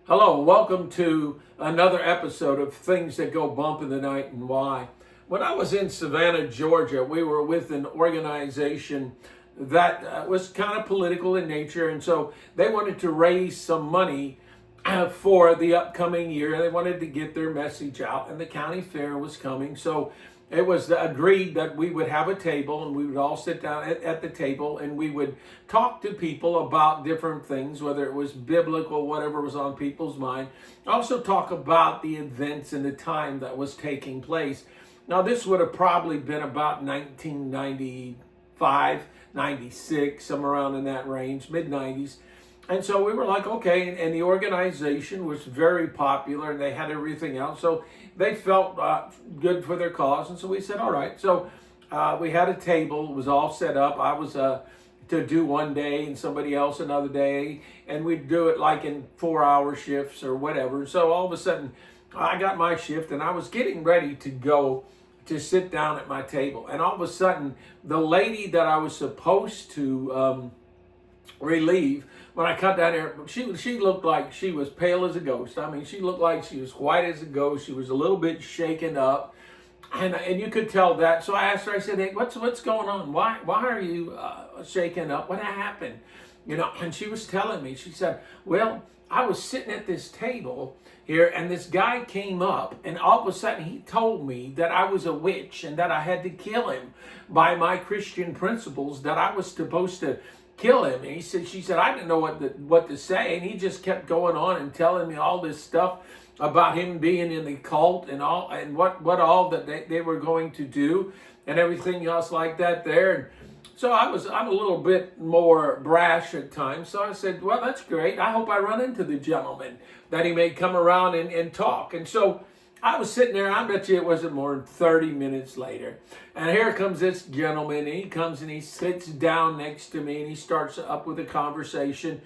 Hello, welcome to another episode of Things That Go Bump in the Night and Why. When I was in Savannah, Georgia, we were with an organization that was kind of political in nature, and so they wanted to raise some money for the upcoming year. They wanted to get their message out, and the county fair was coming, so it was agreed that we would have a table and we would all sit down at the table and we would talk to people about different things, whether it was biblical, whatever was on people's mind. Also talk about the events and the time that was taking place. Now, this would have probably been about 1995, 96, somewhere around in that range, mid 90s. And so we were like, okay, and the organization was very popular and they had everything else. So they felt good for their cause. And so we said, all right. So we had a table, it was all set up. I was to do one day and somebody else another day. And we'd do it like in 4-hour shifts or whatever. So all of a sudden I got my shift and I was getting ready to go to sit down at my table. And all of a sudden the lady that I was supposed to relieve, when I cut down there, she looked like she was pale as a ghost. I mean, she looked like she was white as a ghost. She was a little bit shaken up, and you could tell that. So I asked her. I said, "Hey, what's going on? Why are you shaken up? What happened?" You know, and she was telling me. She said, "Well, I was sitting at this table here, and this guy came up, and all of a sudden he told me that I was a witch and that I had to kill him by my Christian principles. That I was supposed to kill him." And she said, I didn't know what to say, and he just kept going on and telling me all this stuff about him being in the cult and all, and what all that they were going to do and everything else like that there. And so I'm a little bit more brash at times. So I said, well, that's great. I hope I run into the gentleman that he may come around and talk. And so I was sitting there, I bet you it wasn't more than 30 minutes later. And here comes this gentleman, and he comes and he sits down next to me and he starts up with a conversation.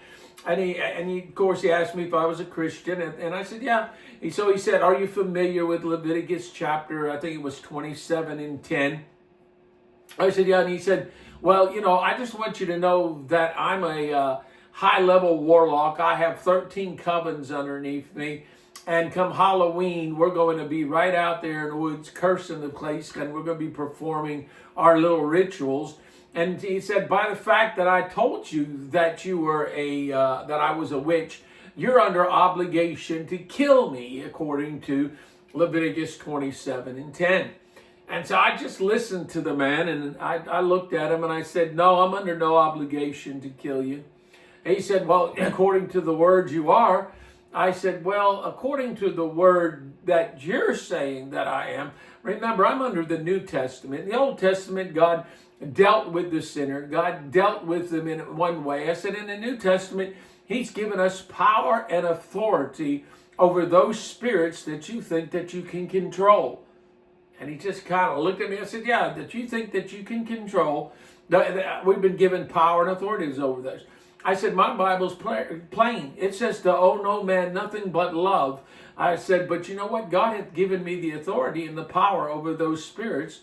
And of course, he asked me if I was a Christian. And I said, yeah. So he said, are you familiar with Leviticus chapter, I think it was 27 and 10? I said, yeah. And he said, well, I just want you to know that I'm a high-level warlock. I have 13 covens underneath me. And come Halloween, we're going to be right out there in the woods cursing the place, and we're going to be performing our little rituals. And he said, by the fact that I told you that you were that I was a witch, you're under obligation to kill me, according to Leviticus 27 and 10. And so I just listened to the man, and I looked at him, and I said, no, I'm under no obligation to kill you. And he said, well, according to the word you are. I said, well, according to the word that you're saying that I am, remember, I'm under the New Testament. In the Old Testament, God dealt with the sinner. God dealt with them in one way. I said, in the New Testament, he's given us power and authority over those spirits that you think that you can control. And he just kind of looked at me. I said, yeah, that you think that you can control. We've been given power and authorities over those. I said, my Bible's plain. It says to owe no man nothing but love. I said, but you know what? God hath given me the authority and the power over those spirits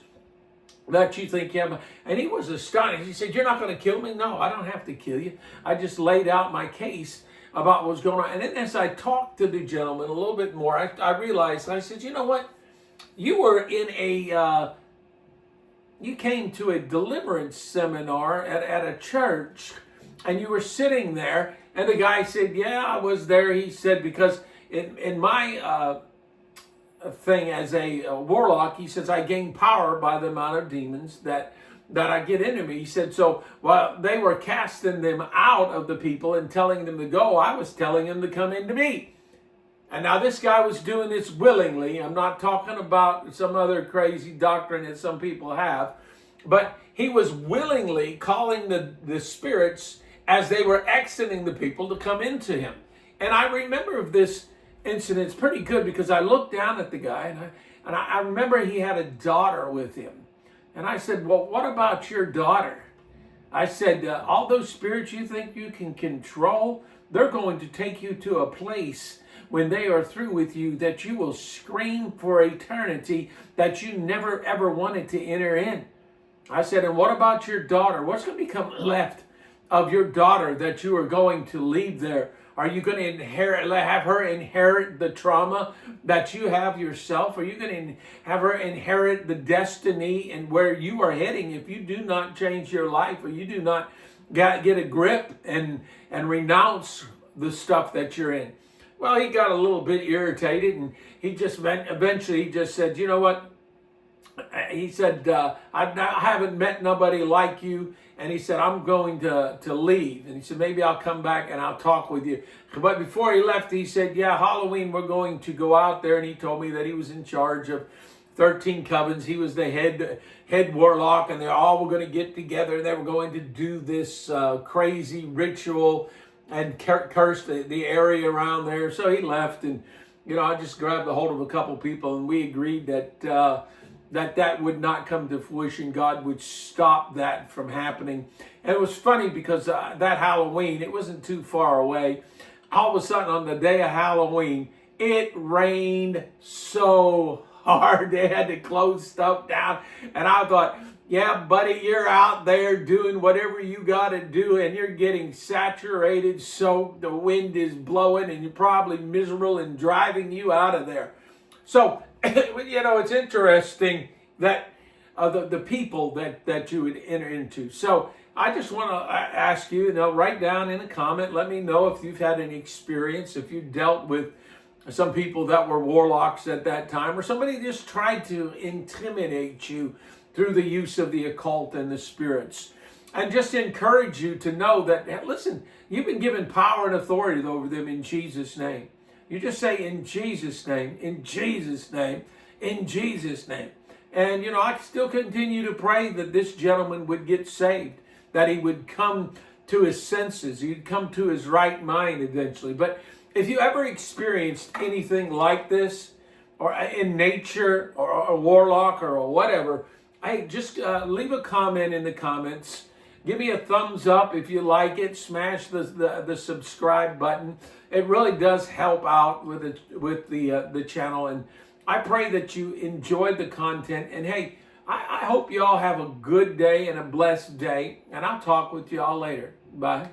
that you think you have. And he was astonished. He said, you're not going to kill me? No, I don't have to kill you. I just laid out my case about what was going on. And then as I talked to the gentleman a little bit more, I realized, I said, you know what? You were in you came to a deliverance seminar at a church, and you were sitting there, and the guy said, yeah, I was there. He said, because in my thing as a warlock, he says, I gain power by the amount of demons that I get into me. He said, so while they were casting them out of the people and telling them to go, I was telling them to come into me. And now this guy was doing this willingly. I'm not talking about some other crazy doctrine that some people have, but he was willingly calling the spirits as they were exiting the people to come into him. And I remember this incident, it's pretty good, because I looked down at the guy, and I remember he had a daughter with him. And I said, well, what about your daughter? I said, all those spirits you think you can control, they're going to take you to a place when they are through with you that you will scream for eternity that you never ever wanted to enter in. I said, and what about your daughter? What's going to become left of your daughter that you are going to leave there Are you going to have her inherit the trauma that you have yourself? Are you going to have her inherit the destiny and where you are heading if you do not change your life, or you do not get a grip and renounce the stuff that you're in? Well, he got a little bit irritated, and he just eventually he just said, you know what? He said, I haven't met nobody like you. And he said, I'm going to leave. And he said, maybe I'll come back and I'll talk with you. But before he left, he said, yeah, Halloween, we're going to go out there. And he told me that he was in charge of 13 covens. He was the head warlock, and they all were going to get together. And they were going to do this crazy ritual and curse the area around there. So he left, and, you know, I just grabbed a hold of a couple people, and we agreed that that would not come to fruition. God would stop that from happening. And it was funny because that Halloween, it wasn't too far away. All of a sudden, on the day of Halloween, it rained so hard they had to close stuff down. And I thought, yeah, buddy, you're out there doing whatever you got to do, and you're getting saturated, soaked, the wind is blowing, and you're probably miserable and driving you out of there. So, you know, it's interesting that the people that you would enter into. So I just want to ask you, write down in a comment, let me know if you've had any experience, if you dealt with some people that were warlocks at that time, or somebody just tried to intimidate you through the use of the occult and the spirits. And just encourage you to know that, listen, you've been given power and authority over them in Jesus' name. You just say, in Jesus' name, in Jesus' name, in Jesus' name. And, I still continue to pray that this gentleman would get saved, that he would come to his senses, he'd come to his right mind eventually. But if you ever experienced anything like this, or in nature, or a warlock, or whatever, hey, just leave a comment in the comments. Give me a thumbs up if you like it. Smash the subscribe button. It really does help out with the channel. And I pray that you enjoyed the content. And hey, I hope you all have a good day and a blessed day. And I'll talk with you all later. Bye.